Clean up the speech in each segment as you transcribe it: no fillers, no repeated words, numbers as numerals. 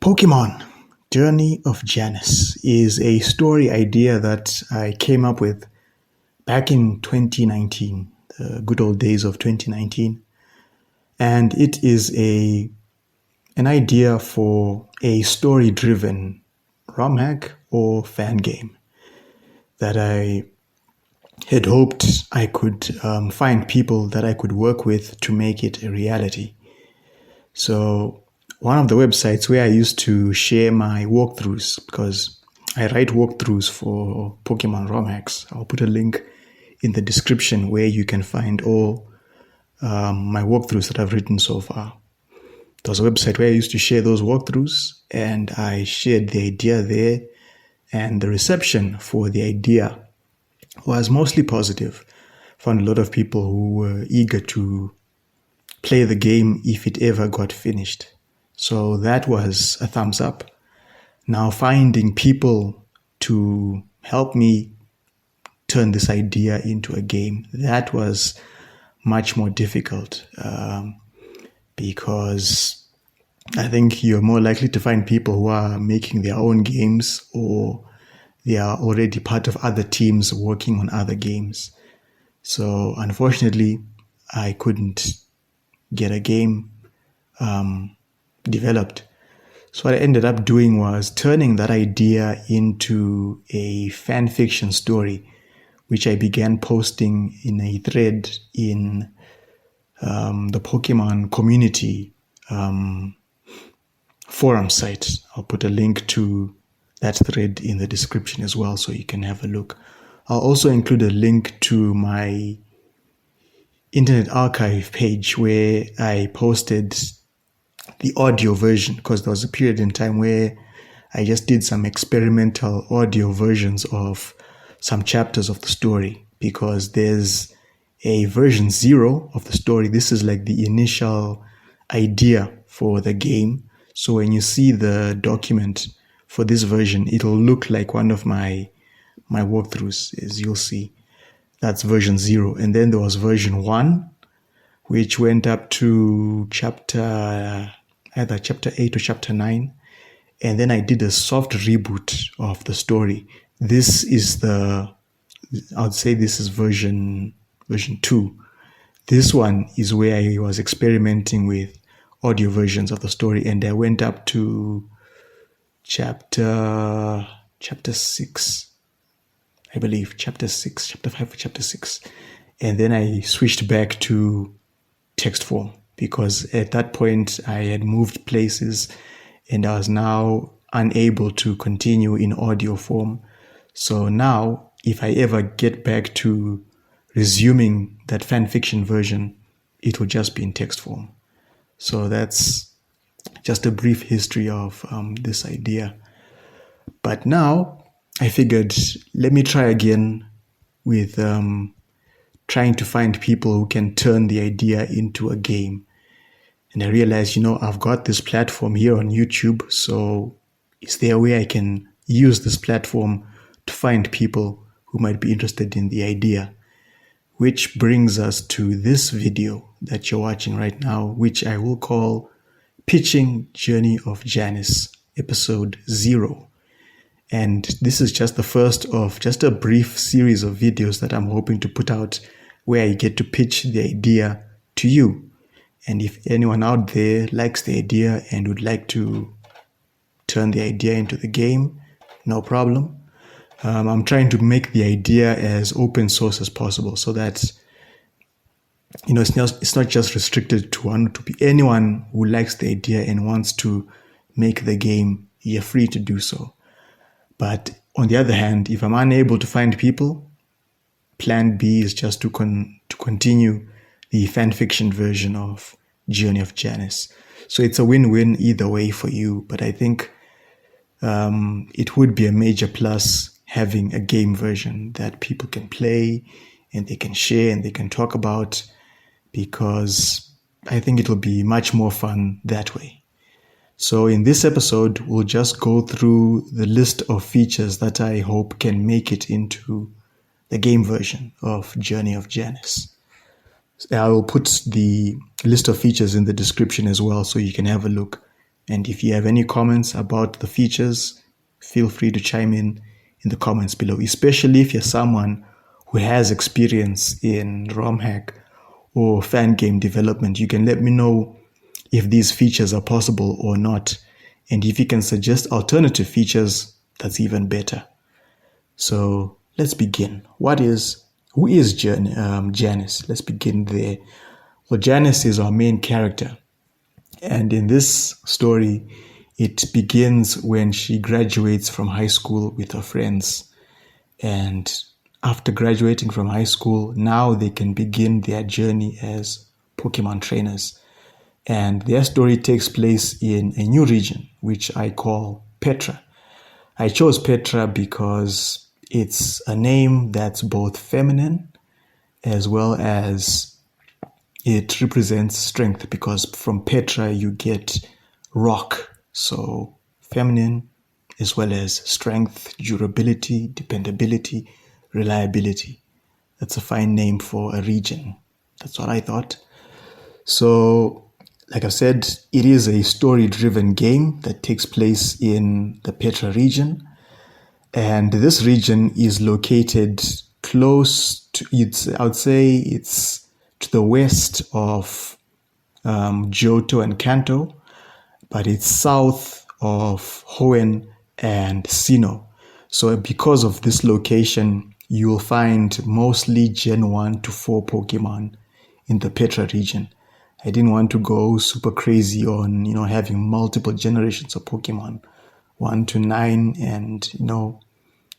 Pokémon Journey of Janice is a story idea that I came up with back in 2019, the good old days of 2019. And it is an idea for a story-driven ROM hack or fan game that I had hoped I could find people that I could work with to make it a reality. So one of the websites where I used to share my walkthroughs, because I write walkthroughs for Pokemon ROM hacks. I'll put a link in the description where you can find all my walkthroughs that I've written so far. There was a website where I used to share those walkthroughs, and I shared the idea there, and the reception for the idea was mostly positive. Found a lot of people who were eager to play the game if it ever got finished. So that was a thumbs up. Now finding people to help me turn this idea into a game, that was much more difficult because I think you're more likely to find people who are making their own games or they are already part of other teams working on other games. So unfortunately, I couldn't get a game developed. So what I ended up doing was turning that idea into a fan fiction story, which I began posting in a thread in the Pokemon community forum site. I'll put a link to that thread in the description as well, so you can have a look. I'll also include a link to my Internet Archive page where I posted the audio version, because there was a period in time where I just did some experimental audio versions of some chapters of the story, because there's a version 0 of the story. This is like the initial idea for the game. So when you see the document for this version, it'll look like one of my walkthroughs, as you'll see. That's version 0. And then there was version 1, which went up to either chapter 8 or chapter 9. And then I did a soft reboot of the story. This is I'd say this is version 2. This one is where I was experimenting with audio versions of the story, and I went up to chapter 6, I believe, chapter 5 or chapter 6. And then I switched back to text form, because at that point I had moved places and I was now unable to continue in audio form. So now if I ever get back to resuming that fan fiction version, it will just be in text form. So that's just a brief history of this idea. But now I figured, let me try again with trying to find people who can turn the idea into a game. And I realized, I've got this platform here on YouTube, so is there a way I can use this platform to find people who might be interested in the idea? Which brings us to this video that you're watching right now, which I will call Pitching Journey of Janice, episode 0. And this is just the first of just a brief series of videos that I'm hoping to put out where I get to pitch the idea to you. And if anyone out there likes the idea and would like to turn the idea into the game, no problem. I'm trying to make the idea as open source as possible, so that it's not just restricted to anyone who likes the idea and wants to make the game. You're free to do so. But on the other hand, if I'm unable to find people, plan B is just to continue the fanfiction version of Journey of Janice. So it's a win-win either way for you. But I think it would be a major plus having a game version that people can play and they can share and they can talk about, because I think it will be much more fun that way. So in this episode, we'll just go through the list of features that I hope can make it into the game version of Journey of Janice. I will put the list of features in the description as well, so you can have a look And if you have any comments about the features, feel free to chime in the comments below, especially if you're someone who has experience in ROM hack or fan game development. You can let me know if these features are possible or not. And if you can suggest alternative features, that's even better. So let's begin. Who is Janice? Let's begin there. Well, Janice is our main character. And in this story, it begins when she graduates from high school with her friends. And after graduating from high school, now they can begin their journey as Pokemon trainers. And their story takes place in a new region, which I call Petra. I chose Petra because it's a name that's both feminine as well as it represents strength, because from Petra you get rock. So feminine as well as strength, durability, dependability, reliability. That's a fine name for a region. That's what I thought. So, like I said, it is a story-driven game that takes place in the Petra region. And this region is located close to, I would say it's to the west of Johto-Kanto, but it's south of Hoenn and Sinnoh. So because of this location, you will find mostly Gen 1 to 4 Pokemon in the Petra region. I didn't want to go super crazy on, having multiple generations of Pokemon, 1 to 9, and,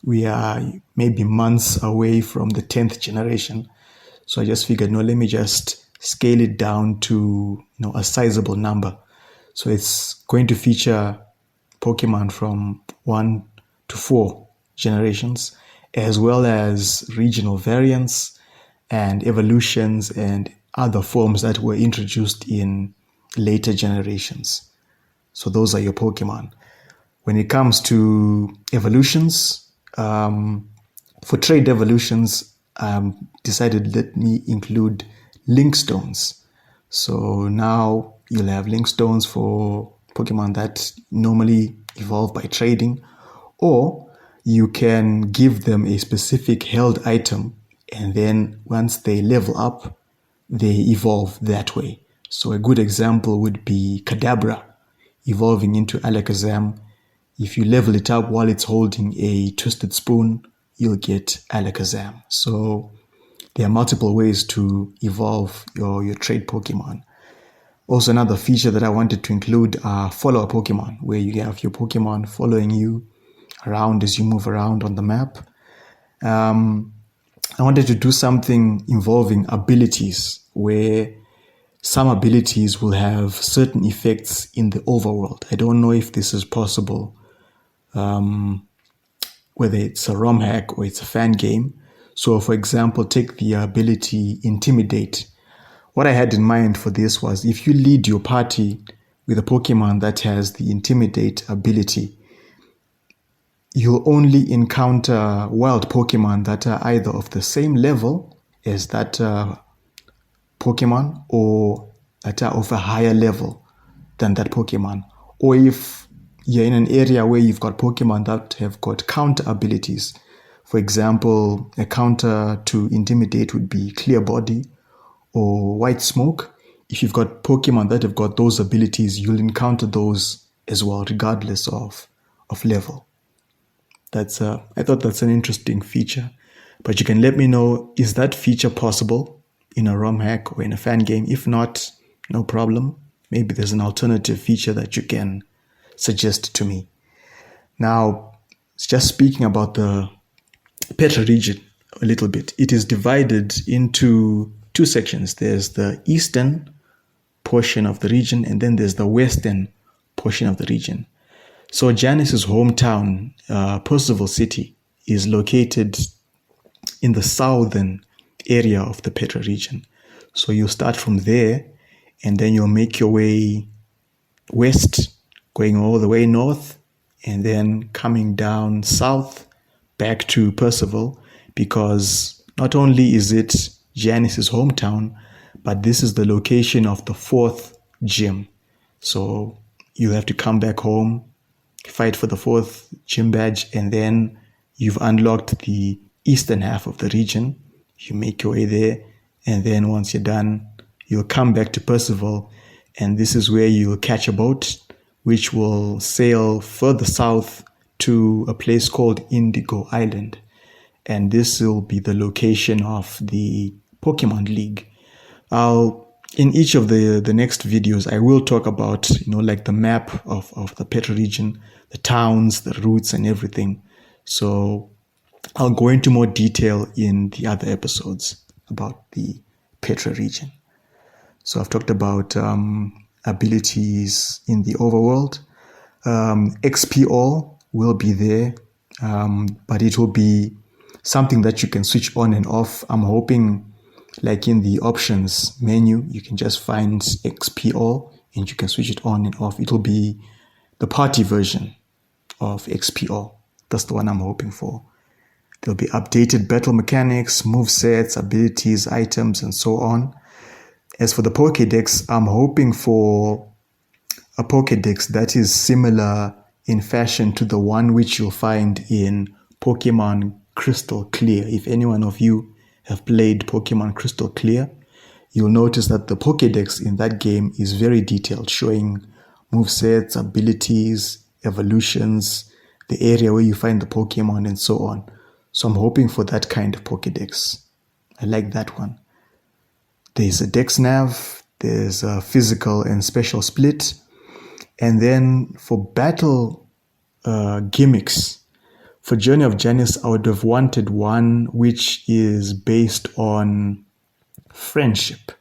we are maybe months away from the 10th generation. So I just figured, let me just scale it down to, a sizable number. So it's going to feature Pokemon from 1 to 4 generations, as well as regional variants and evolutions and other forms that were introduced in later generations. So those are your Pokemon. When it comes to evolutions, for trade evolutions, decided let me include link stones. So now you'll have link stones for Pokemon that normally evolve by trading, or you can give them a specific held item, and then once they level up, they evolve that way. So a good example would be Kadabra evolving into Alakazam. If you level it up while it's holding a twisted spoon, you'll get Alakazam. So there are multiple ways to evolve your trade Pokemon. Also, another feature that I wanted to include are follower Pokemon, where you have your Pokemon following you around as you move around on the map. I wanted to do something involving abilities, where some abilities will have certain effects in the overworld. I don't know if this is possible, whether it's a ROM hack or it's a fan game. So, for example, take the ability Intimidate. What I had in mind for this was, if you lead your party with a Pokemon that has the Intimidate ability, you'll only encounter wild Pokemon that are either of the same level as that Pokemon, or that are of a higher level than that Pokemon. Or if you're in an area where you've got Pokemon that have got counter abilities. For example, a counter to Intimidate would be Clear Body or White Smoke. If you've got Pokemon that have got those abilities, you'll encounter those as well, regardless of level. I thought that's an interesting feature. But you can let me know, is that feature possible in a ROM hack or in a fan game? If not, no problem. Maybe there's an alternative feature that you can suggest to me. Now, just speaking about the Petra region a little bit, it is divided into two sections. There's the eastern portion of the region, and then there's the western portion of the region. So Janice's hometown, Percival City, is located in the southern area of the Petra region. So you start from there, and then you'll make your way west, going all the way north, and then coming down south back to Percival, because not only is it Janice's hometown, but this is the location of the 4th gym. So you'll have to come back home, fight for the 4th gym badge, and then you've unlocked the eastern half of the region. You make your way there, and then once you're done, you'll come back to Percival, and this is where you'll catch a boat, which will sail further south to a place called Indigo Island. And this will be the location of the Pokemon League. In each of the next videos, I will talk about, like the map of the Petra region, the towns, the routes, and everything. So I'll go into more detail in the other episodes about the Petra region. So I've talked about abilities in the overworld. XP All will be there, but it will be something that you can switch on and off. I'm hoping, like in the options menu, you can just find XP All and you can switch it on and off. It'll be the party version of XP All. That's the one I'm hoping for. There'll be updated battle mechanics, movesets, abilities, items, and so on. As for the Pokédex, I'm hoping for a Pokédex that is similar in fashion to the one which you'll find in Pokemon Crystal Clear. If any one of you have played Pokemon Crystal Clear, you'll notice that the Pokédex in that game is very detailed, showing movesets, abilities, evolutions, the area where you find the Pokemon, and so on. So I'm hoping for that kind of Pokédex. I like that one. There's a Dex Nav, there's a physical and special split. And then for battle gimmicks, for Journey of Janice, I would have wanted one which is based on friendship.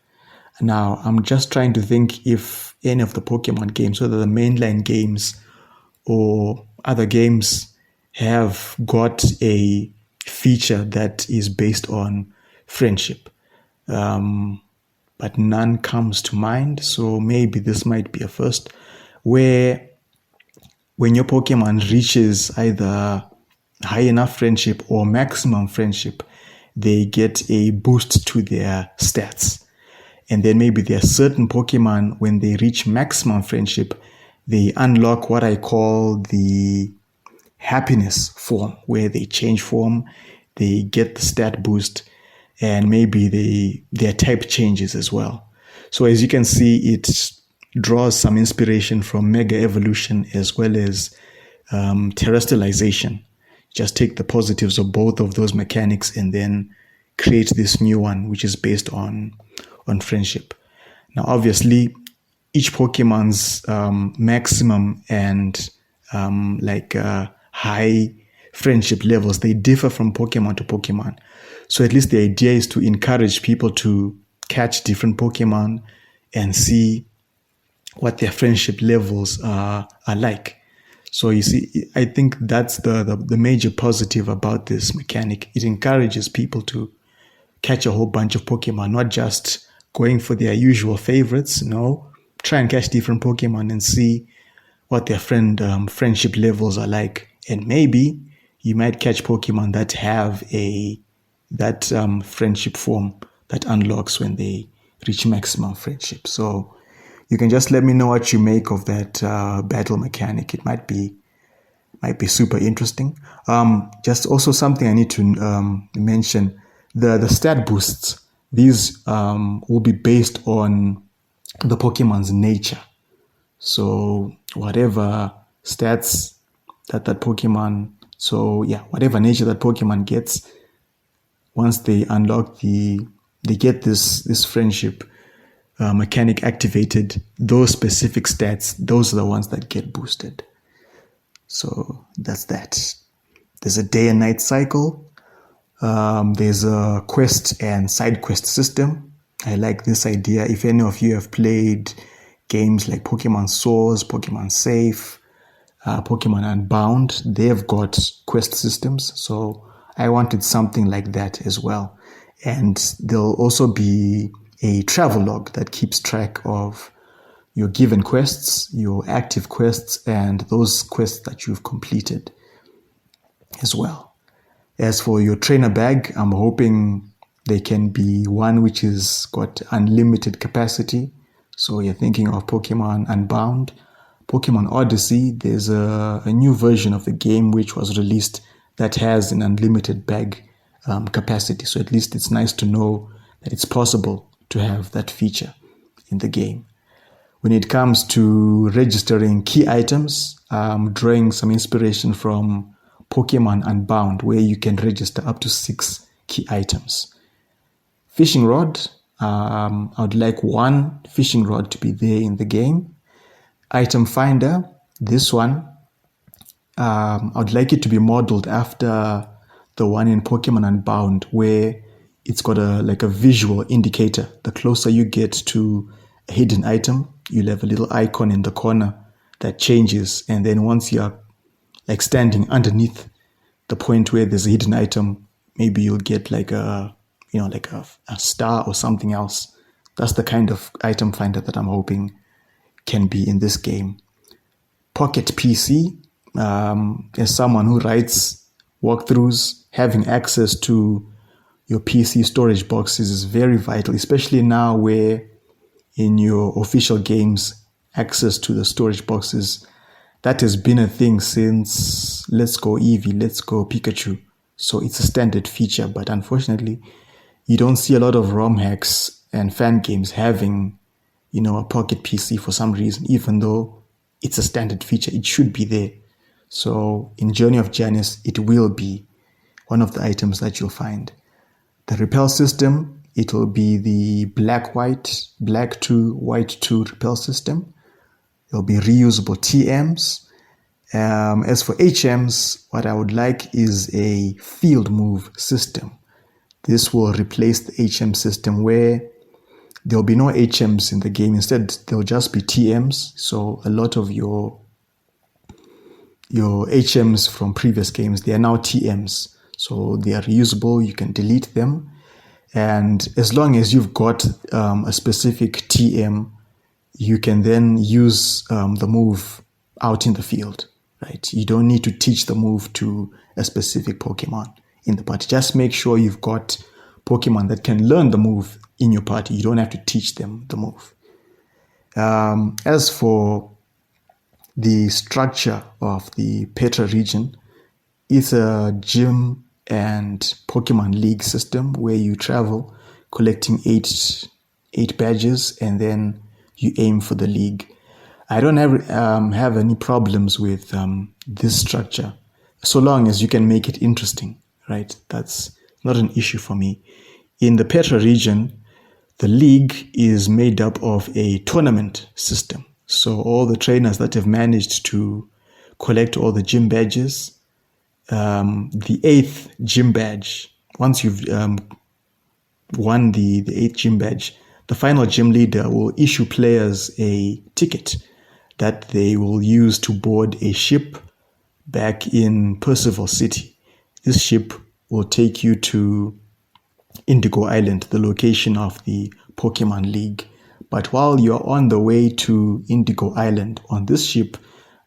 Now, I'm just trying to think if any of the Pokemon games, whether the mainline games or other games, have got a feature that is based on friendship. But none comes to mind, so maybe this might be a first, where when your Pokemon reaches either high enough friendship or maximum friendship, they get a boost to their stats. And then maybe there are certain Pokemon, when they reach maximum friendship, they unlock what I call the happiness form, where they change form, they get the stat boost, and maybe their type changes as well. So as you can see, it draws some inspiration from Mega Evolution as well as Terrestrialization. Just take the positives of both of those mechanics and then create this new one, which is based on friendship. Now, obviously, each Pokemon's maximum and high friendship levels, they differ from Pokemon to Pokemon. So at least the idea is to encourage people to catch different Pokemon and see what their friendship levels are like. So you see, I think that's the major positive about this mechanic. It encourages people to catch a whole bunch of Pokemon, not just going for their usual favorites. No, try and catch different Pokemon and see what their friendship levels are like. And maybe you might catch Pokemon that have that friendship form that unlocks when they reach maximum friendship. So you can just let me know what you make of that battle mechanic. It might be super interesting. Just also something I need to mention: the stat boosts. These will be based on the Pokemon's nature. So whatever stats that Pokemon, whatever nature that Pokemon gets, once they unlock they get this friendship mechanic activated, those specific stats, those are the ones that get boosted. So that's that. There's a day and night cycle. There's a quest and side quest system. I like this idea. If any of you have played games like Pokemon Source, Pokemon Safe, Pokemon Unbound, they've got quest systems. So I wanted something like that as well. And there'll also be a travel log that keeps track of your given quests, your active quests, and those quests that you've completed as well. As for your trainer bag, I'm hoping there can be one which has got unlimited capacity. So you're thinking of Pokemon Unbound, Pokemon Odyssey, there's a new version of the game which was released that has an unlimited bag capacity. So at least it's nice to know that it's possible to have that feature in the game. When it comes to registering key items, I'm drawing some inspiration from Pokemon Unbound, where you can register up to 6 key items. Fishing rod, I would like 1 fishing rod to be there in the game. Item finder, this one, I would like it to be modeled after the one in Pokemon Unbound, where it's got a visual indicator. The closer you get to a hidden item, you'll have a little icon in the corner that changes, and then once you're standing underneath the point where there's a hidden item, maybe you'll get a star or something else. That's the kind of item finder that I'm hoping can be in this game. Pocket PC, as someone who writes walkthroughs, having access to your PC storage boxes is very vital, especially now where in your official games, access to the storage boxes, that has been a thing since Let's Go Eevee, Let's Go Pikachu. So it's a standard feature, but unfortunately, you don't see a lot of ROM hacks and fan games having, a Pocket PC for some reason, even though it's a standard feature. It should be there. So in Journey of Janice, it will be one of the items that you'll find. The repel system, it will be the black 2, white 2 repel system. There'll be reusable TMs. As for HMs, what I would like is a field move system. This will replace the HM system where there'll be no HMs in the game. Instead, there'll just be TMs. So a lot of your HMs from previous games, they are now TMs. So they are reusable. You can delete them. And as long as you've got a specific TM, you can then use the move out in the field, right? You don't need to teach the move to a specific Pokemon in the party. Just make sure you've got Pokemon that can learn the move in your party. You don't have to teach them the move. As for the structure of the Petra region, it's a gym and Pokemon League system where you travel collecting eight badges and then you aim for the league. I don't have any problems with this structure so long as you can make it interesting, right? That's not an issue for me. In the Petra region, the league is made up of a tournament system. So all the trainers that have managed to collect all the gym badges, the 8th gym badge, once you've won the 8th gym badge, the final gym leader will issue players a ticket that they will use to board a ship back in Percival City. This ship will take you to Indigo Island, the location of the Pokemon League. But while you're on the way to Indigo Island on this ship,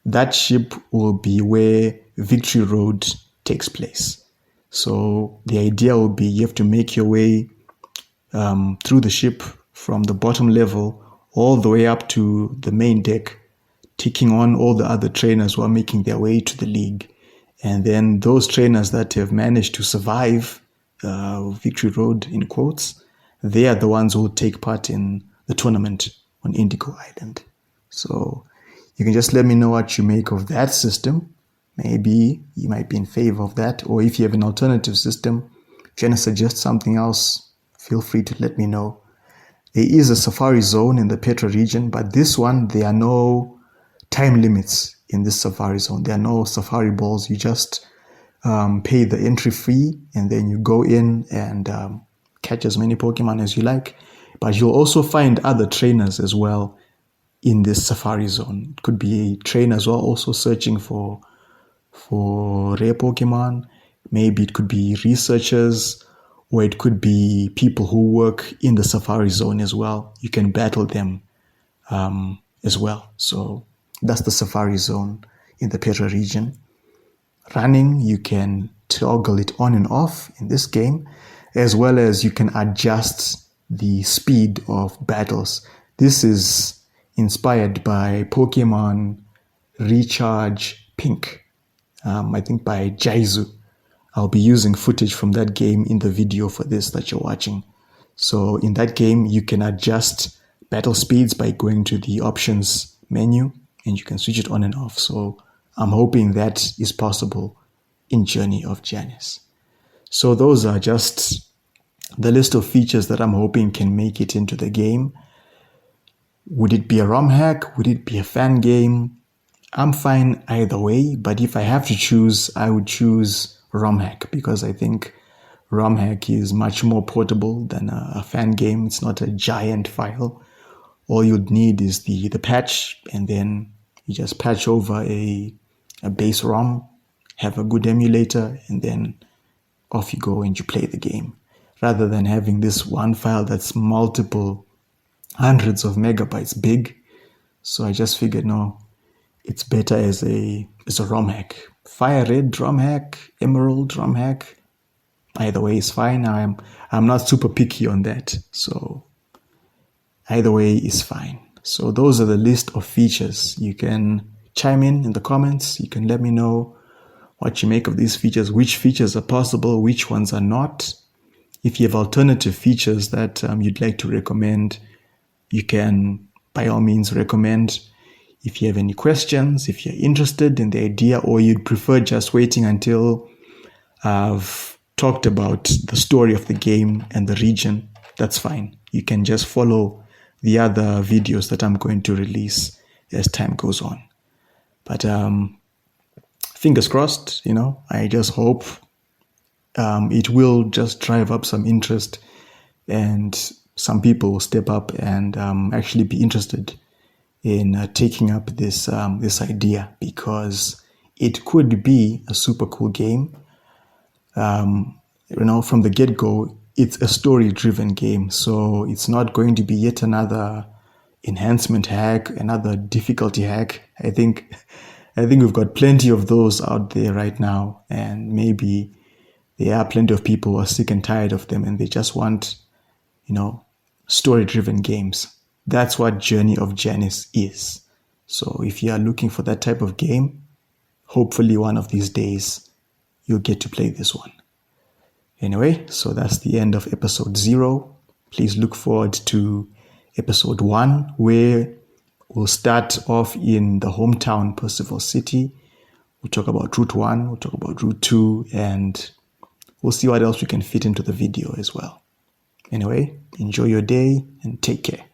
that ship will be where Victory Road takes place. So the idea will be you have to make your way through the ship from the bottom level all the way up to the main deck, taking on all the other trainers who are making their way to the league. And then those trainers that have managed to survive Victory Road, in quotes, they are the ones who will take part in the tournament on Indigo Island. So you can just let me know what you make of that system. Maybe you might be in favor of that, or if you have an alternative system, if you want to suggest something else, feel free to let me know. There is a safari zone in the Petra region, but this one, there are no time limits in this safari zone. There are no safari balls. You just pay the entry fee, and then you go in and catch as many Pokemon as you like. But you'll also find other trainers as well in this safari zone. It could be a trainer as well, also searching for rare Pokemon. Maybe it could be researchers, or it could be people who work in the safari zone as well. You can battle them as well. So that's the safari zone in the Petra region. Running, you can toggle it on and off in this game, as well as you can adjust the speed of battles. This is inspired by Pokemon Recharge Pink, I think by Jaizu. I'll be using footage from that game in the video for this that you're watching. So in that game, you can adjust battle speeds by going to the options menu and you can switch it on and off. So I'm hoping that is possible in Journey of Janice. So those are just the list of features that I'm hoping can make it into the game. Would it be a ROM hack? Would it be a fan game? I'm fine either way, but if I have to choose, I would choose ROM hack because I think ROM hack is much more portable than a fan game. It's not a giant file. All you'd need is the patch, and then you just patch over a base ROM, have a good emulator, and then off you go and you play the game. Rather than having this one file that's multiple hundreds of megabytes big. So I just figured, no, it's better as a ROM hack. Fire Red ROM hack, Emerald ROM hack, either way is fine. I'm not super picky on that, so either way is fine. So those are the list of features. You can chime in the comments. You can let me know what you make of these features, which features are possible, which ones are not. If you have alternative features that you'd like to recommend, you can by all means recommend. If you have any questions, if you're interested in the idea, or you'd prefer just waiting until I've talked about the story of the game and the region, that's fine. You can just follow the other videos that I'm going to release as time goes on. But fingers crossed, I just hope it will just drive up some interest and some people will step up and actually be interested in taking up this idea, because it could be a super cool game. From the get-go, it's a story-driven game, so it's not going to be yet another enhancement hack, another difficulty hack. I think we've got plenty of those out there right now, and maybe there are plenty of people who are sick and tired of them, and they just want, story-driven games. That's what Journey of Janice is. So if you are looking for that type of game, hopefully one of these days you'll get to play this one. Anyway, so that's the end of episode 0. Please look forward to episode 1, where we'll start off in the hometown, Percival City. We'll talk about Route 1, we'll talk about Route 2, and we'll see what else we can fit into the video as well. Anyway, enjoy your day and take care.